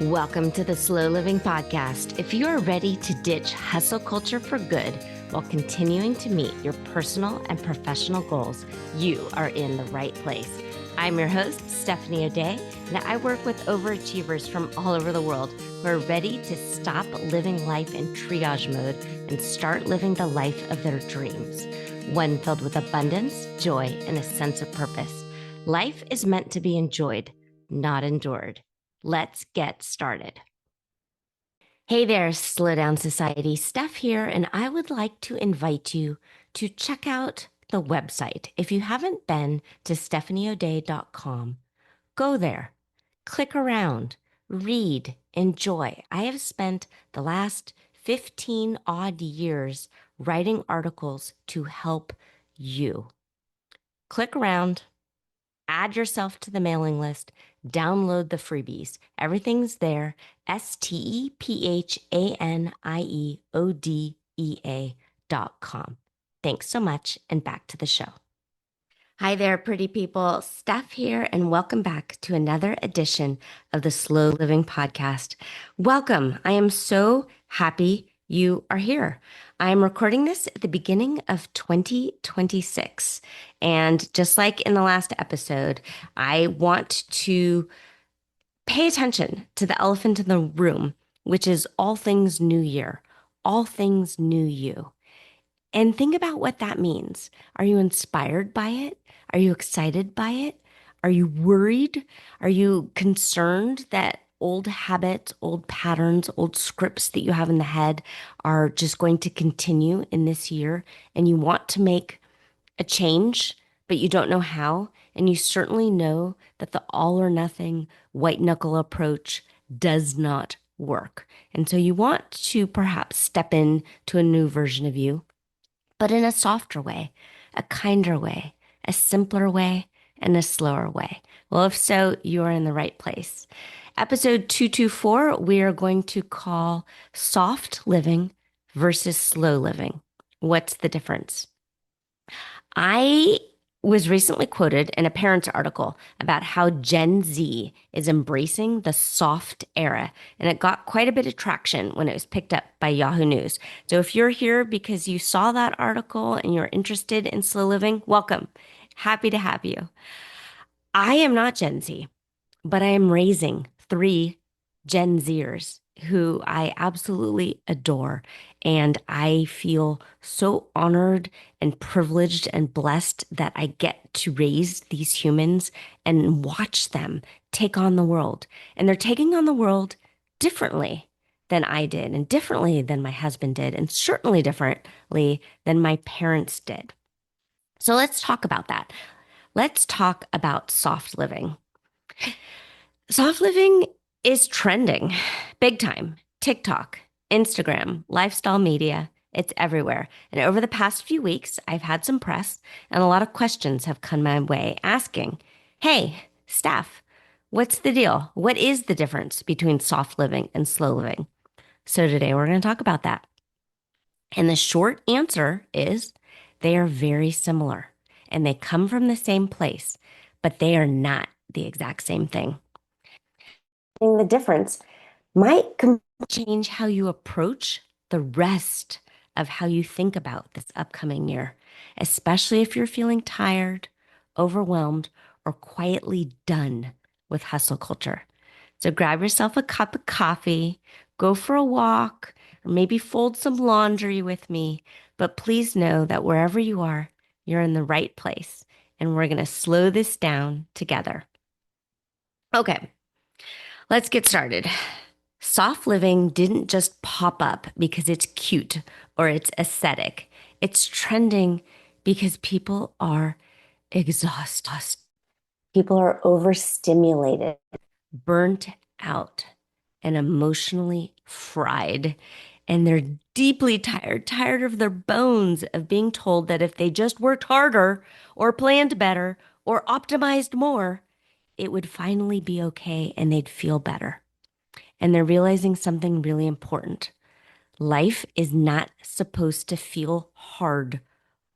Welcome to the Slow Living Podcast. If you are ready to ditch hustle culture for good while continuing to meet your personal and professional goals, you are in the right place. I'm your host, Stephanie O'Day, and I work with overachievers from all over the world who are ready to stop living life in triage mode and start living the life of their dreams, one filled with abundance, joy, and a sense of purpose. Life is meant to be enjoyed, not endured. Let's get started. Hey there, Slow Down Society. Steph here, and I would like to invite you to check out the website. If you haven't been to stephanieoday.com, go there, click around, read, enjoy. I have spent the last 15 odd years writing articles to help you. Click around, add yourself to the mailing list, download the freebies. Everything's there. StephanieODEA.com. Thanks so much, and back to the show. Hi there, pretty people. Steph here, and welcome back to another edition of the Slow Living Podcast. Welcome. I am so happy you are here. I am recording this at the beginning of 2026. And just like in the last episode, I want to pay attention to the elephant in the room, which is all things new year, all things new you. And think about what that means. Are you inspired by it? Are you excited by it? Are you worried? Are you concerned that old habits, old patterns, old scripts that you have in the head are just going to continue in this year, and you want to make a change, but you don't know how? And you certainly know that the all or nothing white knuckle approach does not work. And so you want to perhaps step in to a new version of you, but in a softer way, a kinder way, a simpler way, and a slower way. Well, if so, you are in the right place. Episode 224, we are going to call soft living versus slow living. What's the difference? I was recently quoted in a parent's article about how Gen Z is embracing the soft era, and it got quite a bit of traction when it was picked up by Yahoo News. So if you're here because you saw that article and you're interested in slow living, welcome. Happy to have you. I am not Gen Z, but I am raising 3 Gen Zers who I absolutely adore. And I feel so honored and privileged and blessed that I get to raise these humans and watch them take on the world. And they're taking on the world differently than I did, and differently than my husband did, and certainly differently than my parents did. So let's talk about that. Let's talk about soft living. Soft living is trending big time. TikTok, Instagram, lifestyle media, it's everywhere. And over the past few weeks, I've had some press and a lot of questions have come my way asking, hey, Steph, what's the deal? What is the difference between soft living and slow living? So today we're going to talk about that. And the short answer is they are very similar and they come from the same place, but they are not the exact same thing. The difference might change how you approach the rest of how you think about this upcoming year, especially if you're feeling tired, overwhelmed, or quietly done with hustle culture. So grab yourself a cup of coffee, go for a walk, or maybe fold some laundry with me. But please know that wherever you are, you're in the right place, and we're going to slow this down together. Okay. Let's get started. Soft living didn't just pop up because it's cute or it's aesthetic. It's trending because people are exhausted. People are overstimulated, burnt out, and emotionally fried. And they're deeply tired of their bones of being told that if they just worked harder or planned better or optimized more, it would finally be okay and they'd feel better. And they're realizing something really important. Life is not supposed to feel hard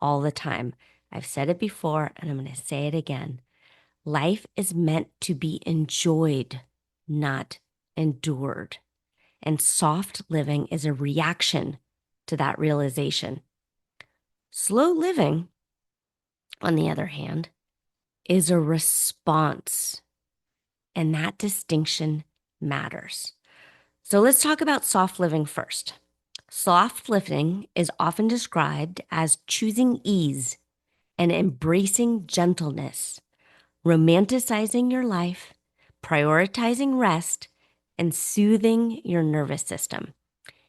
all the time. I've said it before and I'm going to say it again. Life is meant to be enjoyed, not endured. And soft living is a reaction to that realization. Slow living, on the other hand, is a response. And that distinction matters. So let's talk about soft living first. Soft living is often described as choosing ease and embracing gentleness, romanticizing your life, prioritizing rest, and soothing your nervous system.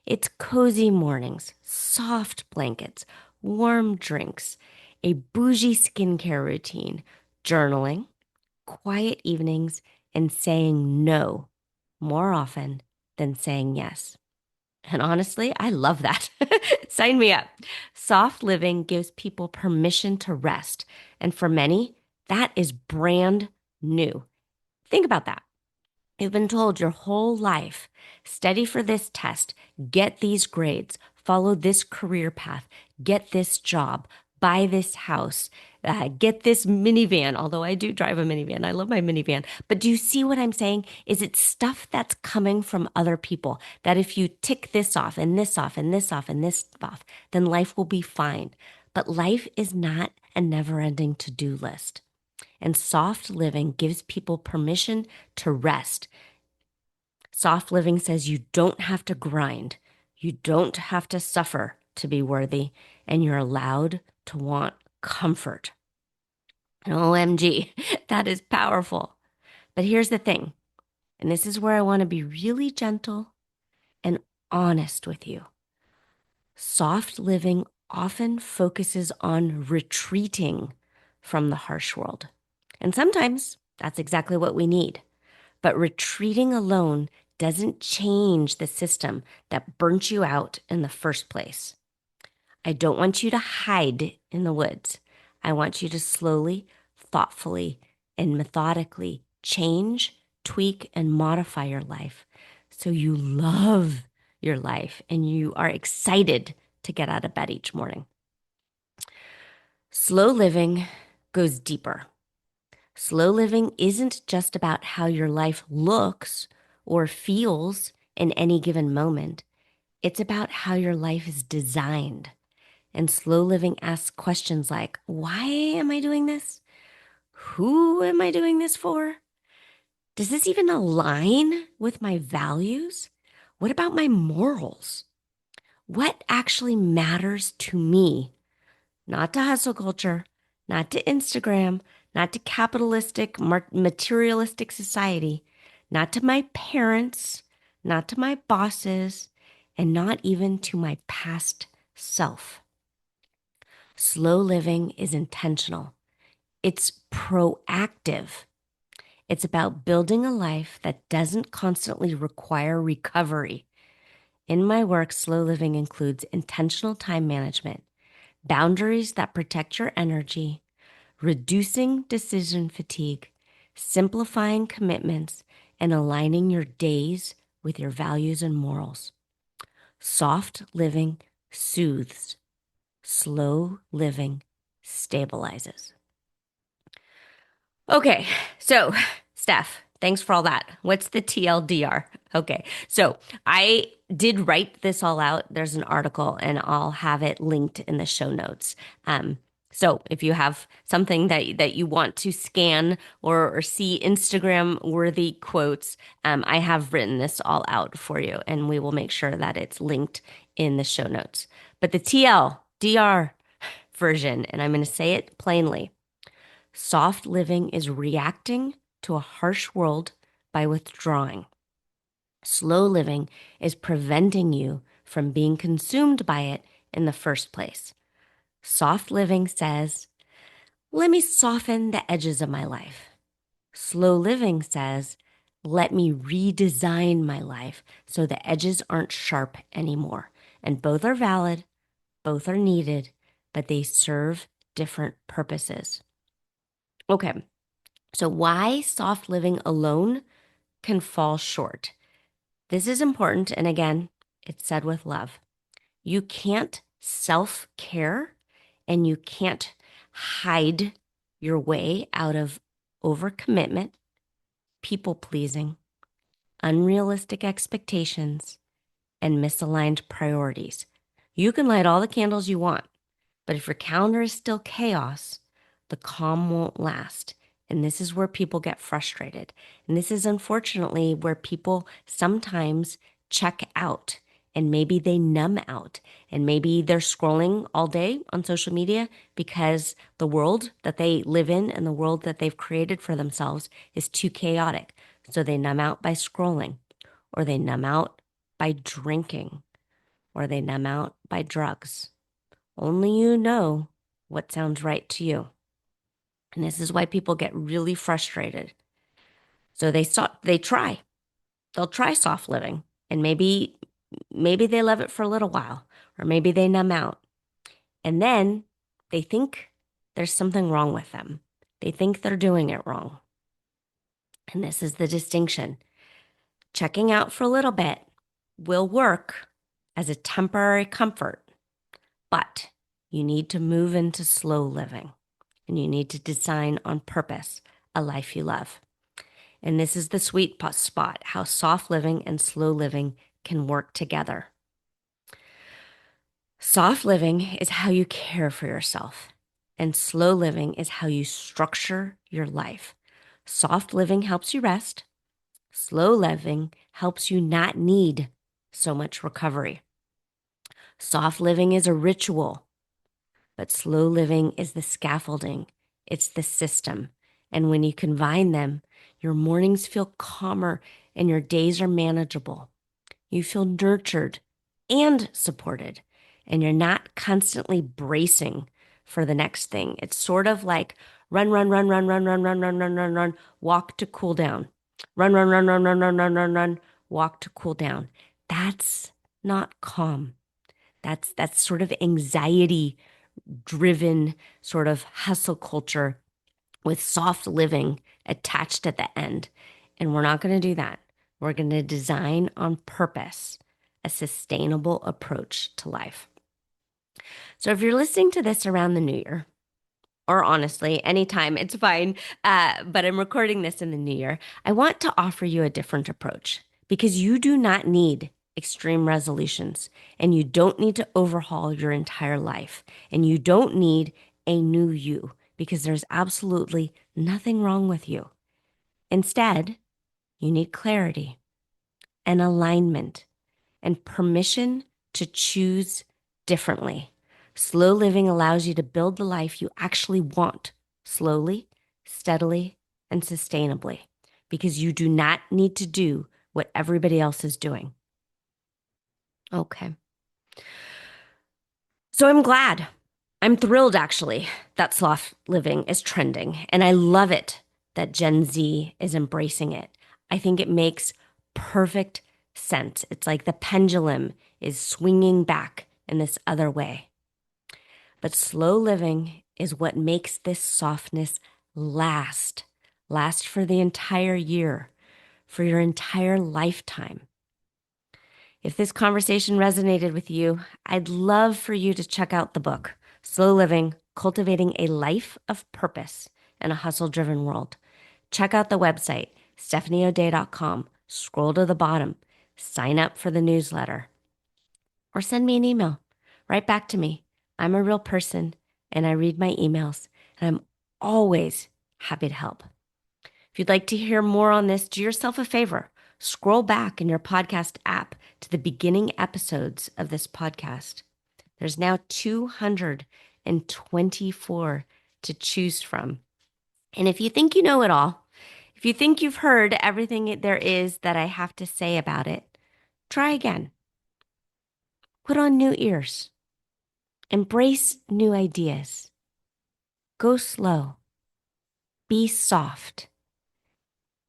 It's cozy mornings, soft blankets, warm drinks, a bougie skincare routine, journaling, quiet evenings, and saying no more often than saying yes. And honestly, I love that. Sign me up. Soft living gives people permission to rest. And for many, that is brand new. Think about that. You've been told your whole life, study for this test, get these grades, follow this career path, get this job, buy this house, get this minivan. Although I do drive a minivan. I love my minivan. But do you see what I'm saying? Is it stuff that's coming from other people that if you tick this off and this off and this off and this off, then life will be fine. But life is not a never-ending to-do list. And soft living gives people permission to rest. Soft living says you don't have to grind. You don't have to suffer to be worthy, and you're allowed to want comfort. OMG, that is powerful. But here's the thing, and this is where I want to be really gentle and honest with you. Soft living often focuses on retreating from the harsh world. And sometimes that's exactly what we need. But retreating alone doesn't change the system that burnt you out in the first place. I don't want you to hide in the woods. I want you to slowly, thoughtfully, and methodically change, tweak, and modify your life so you love your life and you are excited to get out of bed each morning. Slow living goes deeper. Slow living isn't just about how your life looks or feels in any given moment. It's about how your life is designed. And slow living asks questions like, why am I doing this? Who am I doing this for? Does this even align with my values? What about my morals? What actually matters to me? Not to hustle culture, not to Instagram, not to capitalistic, materialistic society, not to my parents, not to my bosses, and not even to my past self. Slow living is intentional. It's proactive. It's about building a life that doesn't constantly require recovery. In my work, slow living includes intentional time management, boundaries that protect your energy, reducing decision fatigue, simplifying commitments, and aligning your days with your values and morals. Soft living soothes. Slow living stabilizes. Okay, so Steph, thanks for all that. What's the TLDR? Okay, so I did write this all out. There's an article, and I'll have it linked in the show notes. So if you have something that you want to scan or see Instagram worthy quotes, I have written this all out for you, and we will make sure that it's linked in the show notes. But the TLDR version, and I'm going to say it plainly. Soft living is reacting to a harsh world by withdrawing. Slow living is preventing you from being consumed by it in the first place. Soft living says, let me soften the edges of my life. Slow living says, let me redesign my life so the edges aren't sharp anymore. And both are valid, both are needed, but they serve different purposes. Okay, so why soft living alone can fall short? This is important, and again, it's said with love. You can't self-care and you can't hide your way out of overcommitment, people-pleasing, unrealistic expectations, and misaligned priorities. You can light all the candles you want, but if your calendar is still chaos, the calm won't last. And this is where people get frustrated. And this is unfortunately where people sometimes check out and maybe they numb out and maybe they're scrolling all day on social media because the world that they live in and the world that they've created for themselves is too chaotic. So they numb out by scrolling, or they numb out by drinking, or they numb out by drugs. Only you know what sounds right to you. And this is why people get really frustrated. So they try. They'll try soft living, and maybe they love it for a little while, or maybe they numb out. And then they think there's something wrong with them. They think they're doing it wrong. And this is the distinction. Checking out for a little bit will work as a temporary comfort, but you need to move into slow living and you need to design on purpose a life you love. And this is the sweet spot, how soft living and slow living can work together. Soft living is how you care for yourself, and slow living is how you structure your life. Soft living helps you rest. Slow living helps you not need so much recovery. Soft living is a ritual, but slow living is the scaffolding. It's the system. And when you combine them, your mornings feel calmer and your days are manageable. You feel nurtured and supported, and you're not constantly bracing for the next thing. It's sort of like run, run, run, run, run, run, run, run, run, run, run, walk to cool down. Run, run, run, run, run, run, run, run, run, walk to cool down. That's not calm. That's sort of anxiety driven sort of hustle culture with soft living attached at the end. And we're not going to do that. We're going to design on purpose a sustainable approach to life. So if you're listening to this around the new year, or honestly, anytime, it's fine, but I'm recording this in the new year, I want to offer you a different approach because you do not need extreme resolutions and you don't need to overhaul your entire life and you don't need a new you because there's absolutely nothing wrong with you. Instead, you need clarity and alignment and permission to choose differently. Slow living allows you to build the life you actually want slowly, steadily, and sustainably because you do not need to do what everybody else is doing. Okay. So I'm thrilled actually that soft living is trending and I love it that Gen Z is embracing it. I think it makes perfect sense. It's like the pendulum is swinging back in this other way. But slow living is what makes this softness last for the entire year, for your entire lifetime. If this conversation resonated with you, I'd love for you to check out the book, Slow Living, Cultivating a Life of Purpose in a Hustle-Driven World. Check out the website, stephanieodea.com. Scroll to the bottom, sign up for the newsletter, or send me an email. Write back to me. I'm a real person, and I read my emails, and I'm always happy to help. If you'd like to hear more on this, do yourself a favor. Scroll back in your podcast app to the beginning episodes of this podcast. There's now 224 to choose from. And if you think you know it all, if you think you've heard everything there is that I have to say about it, try again. Put on new ears. Embrace new ideas. Go slow. Be soft.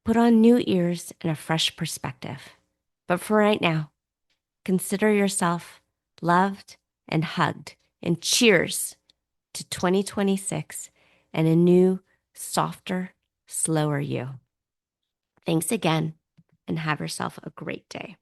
Put on new ears and a fresh perspective. But for right now, consider yourself loved and hugged. And cheers to 2026 and a new, softer, slower you. Thanks again and have yourself a great day.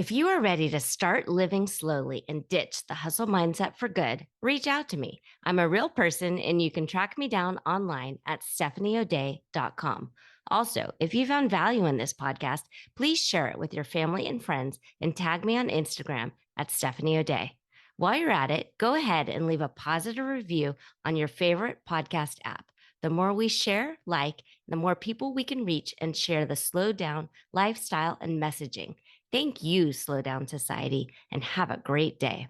If you are ready to start living slowly and ditch the hustle mindset for good, reach out to me. I'm a real person and you can track me down online at stephanieodea.com. Also, if you found value in this podcast, please share it with your family and friends and tag me on Instagram at Stephanie O'Day. While you're at it, go ahead and leave a positive review on your favorite podcast app. The more we share, the more people we can reach and share the slow down lifestyle and messaging. Thank you, Slow Down Society, and have a great day.